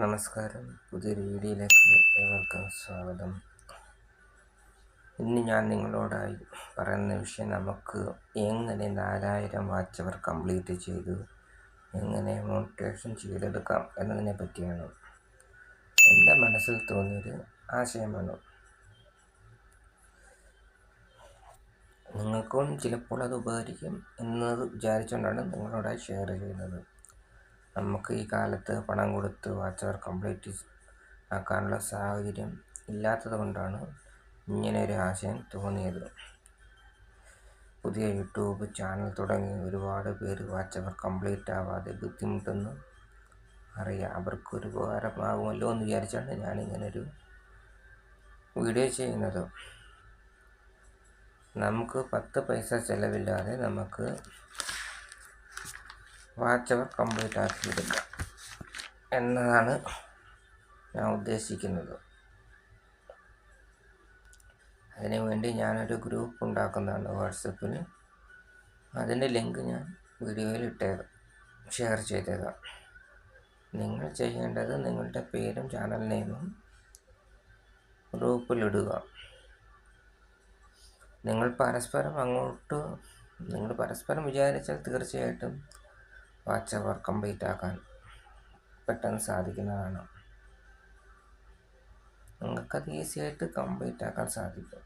നമസ്കാരം. പുതിയൊരു വീഡിയോയിലേക്ക് ഏവർക്കും സ്വാഗതം. ഇന്ന് ഞാൻ നിങ്ങളോടായി പറയുന്ന വിഷയം നമുക്ക് എങ്ങനെ 4000 വാച്ച് അവർ കംപ്ലീറ്റ് ചെയ്തു എങ്ങനെ മോണിറ്റൈസേഷൻ ചെയ്തെടുക്കാം എന്നതിനെ പറ്റിയാണ്. എൻ്റെ മനസ്സിൽ തോന്നിയൊരു ആശയമാണ്. നിങ്ങൾക്കും ചിലപ്പോൾ അത് ഉപകരിക്കും എന്നത് വിചാരിച്ചുകൊണ്ടാണ് നിങ്ങളോടായി ഷെയർ ചെയ്യുന്നത്. നമുക്ക് ഈ കാലത്ത് പണം കൊടുത്ത് വാച്ച് അവർ കംപ്ലീറ്റ് ആക്കാനുള്ള സാഹചര്യം ഇല്ലാത്തത് കൊണ്ടാണ് ഇങ്ങനെ ഒരു ആശയം തോന്നിയത്. പുതിയ യൂട്യൂബ് ചാനൽ തുടങ്ങി ഒരുപാട് പേര് വാച്ച് അവർ കംപ്ലീറ്റ് ആവാതെ ബുദ്ധിമുട്ടെന്ന് അറിയാം. അവർക്കൊരു ഉപകാരമാകുമല്ലോ എന്ന് വിചാരിച്ചാണ് ഞാനിങ്ങനൊരു വീഡിയോ ചെയ്യുന്നത്. നമുക്ക് 10 പൈസ ചിലവില്ലാതെ നമുക്ക് വാച്ച് അവർ കംപ്ലീറ്റ് ആക്കിയെടുക്കാം എന്നതാണ് ഞാൻ ഉദ്ദേശിക്കുന്നത്. അതിനുവേണ്ടി ഞാനൊരു ഗ്രൂപ്പ് ഉണ്ടാക്കുന്നതാണ് വാട്സപ്പിൽ. അതിൻ്റെ ലിങ്ക് ഞാൻ വീഡിയോയിൽ ഷെയർ ചെയ്തേക്കാം. നിങ്ങൾ ചെയ്യേണ്ടത് നിങ്ങളുടെ പേരും ചാനൽ നെയിമും ഗ്രൂപ്പിലിടുക. നിങ്ങൾ പരസ്പരം വിചാരിച്ചാൽ തീർച്ചയായിട്ടും വാച്ച് അവർ കംപ്ലീറ്റ് ആക്കാൻ പെട്ടെന്ന് സാധിക്കുന്നതാണ്. നിങ്ങൾക്കത് ഈസിയായിട്ട് കംപ്ലീറ്റ് ആക്കാൻ സാധിക്കും.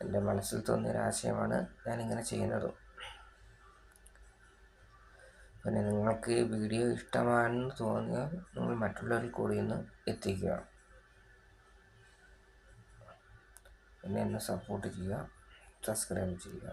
എൻ്റെ മനസ്സിൽ തോന്നിയൊരാശയമാണ് ഞാനിങ്ങനെ ചെയ്യുന്നത്. പിന്നെ നിങ്ങൾക്ക് ഈ വീഡിയോ ഇഷ്ടമാണെന്ന് തോന്നിയാൽ നിങ്ങൾ മറ്റുള്ളവരിൽ കൂടി ഒന്ന് എത്തിക്കുക. പിന്നെ എന്നെ സപ്പോർട്ട് ചെയ്യുക, സബ്സ്ക്രൈബ് ചെയ്യുക.